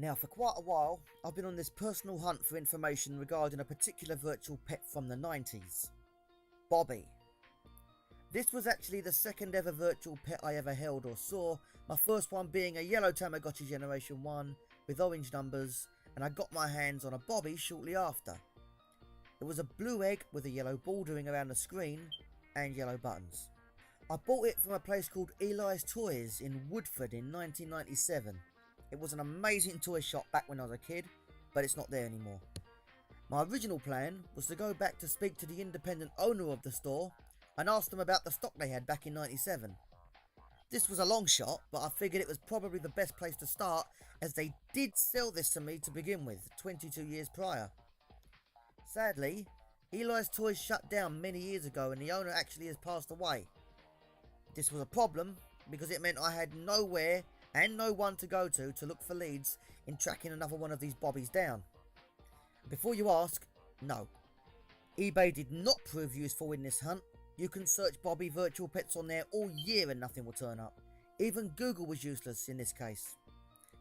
Now, for quite a while, I've been on this personal hunt for information regarding a particular virtual pet from the 90s. Bobby. This was actually the second ever virtual pet I ever held or saw, my first one being a yellow Tamagotchi Generation 1 with orange numbers, and I got my hands on a Bobby shortly after. It was a blue egg with a yellow bordering around the screen and yellow buttons. I bought it from a place called Eli's Toys in Woodford in 1997. It was an amazing toy shop back when I was a kid, but it's not there anymore. My original plan was to go back to speak to the independent owner of the store and ask them about the stock they had back in 97. This was a long shot, but I figured it was probably the best place to start, as they did sell this to me to begin with, 22 years prior. Sadly, Eli's Toys shut down many years ago and the owner actually has passed away. This was a problem because it meant I had nowhere and no one to go to look for leads in tracking another one of these Bobbies down. Before you ask, no. eBay did not prove useful in this hunt. You can search Bobby virtual pets on there all year and nothing will turn up. Even Google was useless in this case.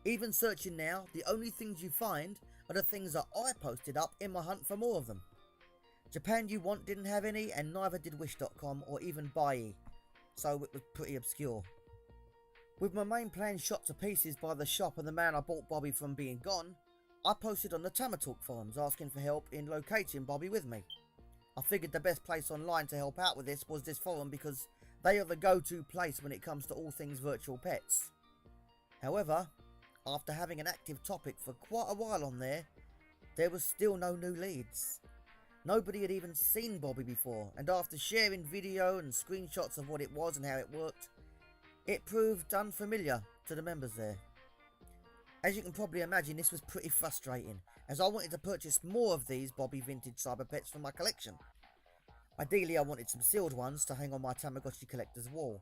Even searching now, the only things you find are the things that I posted up in my hunt for more of them. Japan You Want didn't have any, and neither did Wish.com or even Buyee, so it was pretty obscure. With my main plan shot to pieces by the shop and the man I bought Bobby from being gone, I posted on the Tamagotchi forums asking for help in locating Bobby with me. I figured the best place online to help out with this was this forum because they are the go-to place when it comes to all things virtual pets. However, after having an active topic for quite a while on there was still no new leads. Nobody had even seen Bobby before, and after sharing video and screenshots of what it was and how it worked, it proved unfamiliar to the members there. As you can probably imagine, this was pretty frustrating, as I wanted to purchase more of these Bobby vintage Cyberpets for my collection. Ideally, I wanted some sealed ones to hang on my Tamagotchi collector's wall.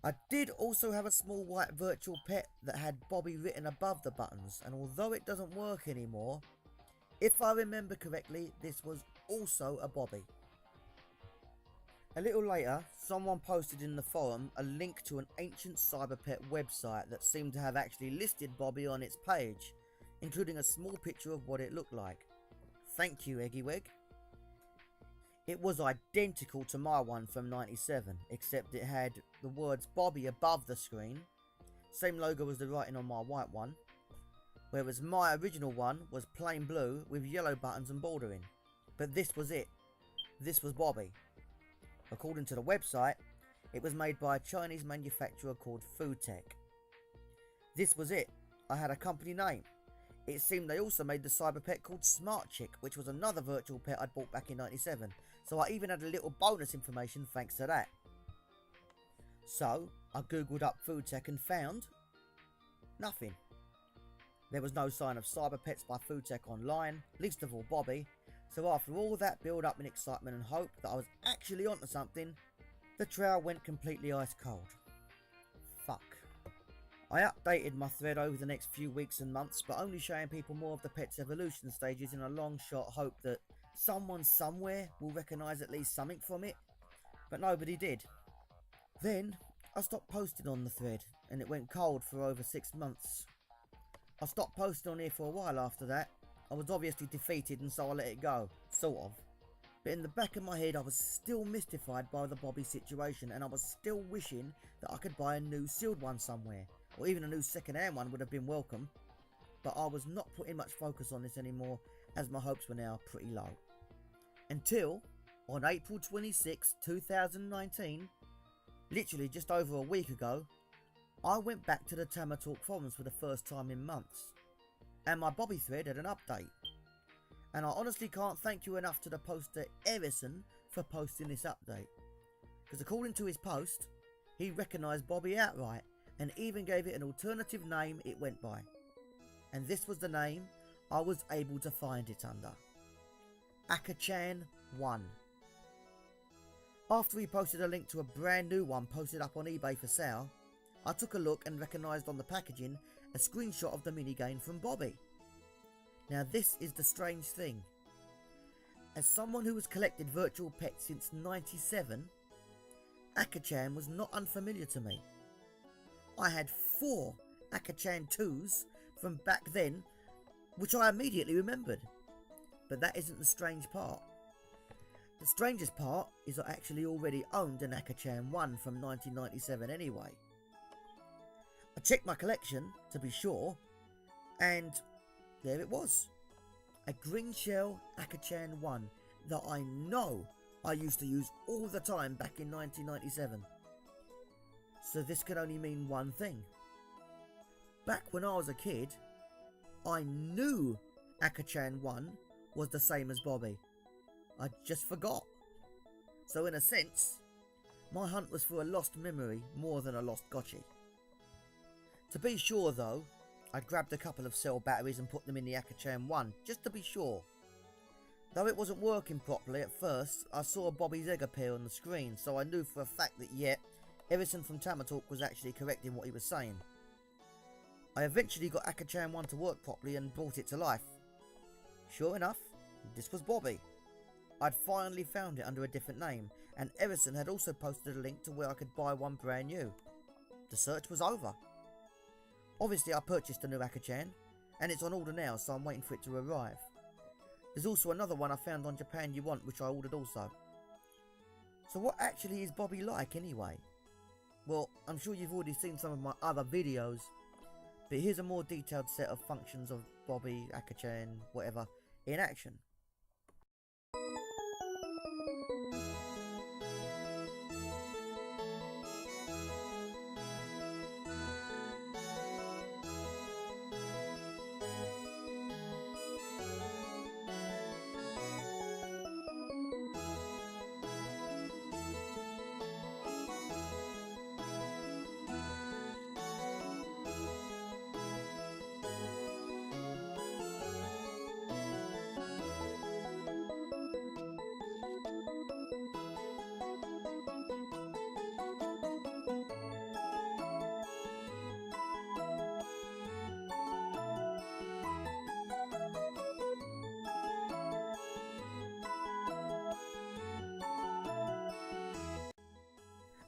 I did also have a small white virtual pet that had Bobby written above the buttons, and although it doesn't work anymore, if I remember correctly, this was also a Bobby. A little later, someone posted in the forum a link to an ancient Cyberpet website that seemed to have actually listed Bobby on its page, including a small picture of what it looked like. Thank you, Eggyweg. It was identical to my one from 97, except it had the words Bobby above the screen, same logo as the writing on my white one, whereas my original one was plain blue with yellow buttons and bordering. But this was it. This was Bobby. According to the website, it was made by a Chinese manufacturer called FuTech. This was it. I had a company name. It seemed they also made the Cyberpet called Smart Chick, which was another virtual pet I'd bought back in 97, so I even had a little bonus information thanks to that. So, I googled up FuTech and found nothing. There was no sign of Cyberpets by FuTech online, least of all Bobby, so after all that build up and excitement and hope that I was actually onto something, the trail went completely ice cold. Fuck. I updated my thread over the next few weeks and months, but only showing people more of the pet's evolution stages in a long shot hope that someone somewhere will recognise at least something from it, but nobody did. Then I stopped posting on the thread and it went cold for over 6 months. I stopped posting on here for a while after that. I was obviously defeated and so I let it go, sort of. But in the back of my head I was still mystified by the Bobby situation, and I was still wishing that I could buy a new sealed one somewhere, or even a new second-hand one would have been welcome. But I was not putting much focus on this anymore, as my hopes were now pretty low. Until, on April 26, 2019, literally just over a week ago, I went back to the Tamagotchi forums for the first time in months, and my Bobby thread had an update. And I honestly can't thank you enough to the poster Erison for posting this update, because according to his post, he recognised Bobby outright and even gave it an alternative name it went by. And this was the name I was able to find it under: Akachan 1. After he posted a link to a brand new one posted up on eBay for sale, I took a look and recognised on the packaging a screenshot of the minigame from Bobby. Now this is the strange thing. As someone who has collected virtual pets since 97, Akachan was not unfamiliar to me. I had 4 Akachan 2s from back then, which I immediately remembered. But that isn't the strange part. The strangest part is I actually already owned an Akachan 1 from 1997 anyway. I checked my collection to be sure, and there it was. A green shell Akachan 1 that I know I used to use all the time back in 1997. So this could only mean one thing. Back when I was a kid, I knew Akachan 1 was the same as Bobby. I just forgot. So in a sense, my hunt was for a lost memory more than a lost gotchi. To be sure though, I grabbed a couple of cell batteries and put them in the Akachan 1, just to be sure. Though it wasn't working properly at first, I saw Bobby's egg appear on the screen, so I knew for a fact that Everson from Tamagotchi was actually correct in what he was saying. I eventually got Akachan 1 to work properly and brought it to life. Sure enough, this was Bobby. I'd finally found it under a different name, and Everson had also posted a link to where I could buy one brand new. The search was over. Obviously I purchased a new Akachan, and it's on order now, so I'm waiting for it to arrive. There's also another one I found on Japan You Want, which I ordered also. So what actually is Bobby like anyway? Well, I'm sure you've already seen some of my other videos, but here's a more detailed set of functions of Bobby, Akachan, whatever, in action.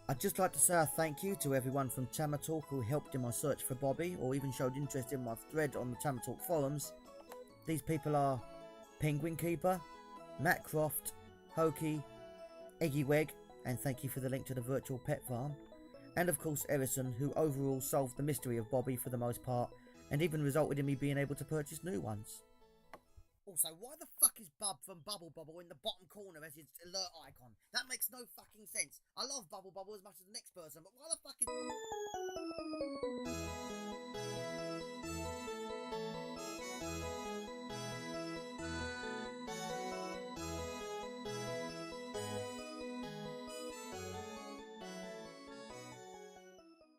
I'd just like to say a thank you to everyone from Tamagotchi who helped in my search for Bobby, or even showed interest in my thread on the Tamagotchi forums. These people are Penguin Keeper, Matt Croft, Hokey, Eggy Weg, and thank you for the link to the virtual pet farm, and of course Erison, who overall solved the mystery of Bobby for the most part, and even resulted in me being able to purchase new ones. Also, why the fuck is Bub from Bubble Bobble in the bottom corner as his alert icon? That makes no fucking sense. I love Bubble Bobble as much as the next person, but why the fuck is...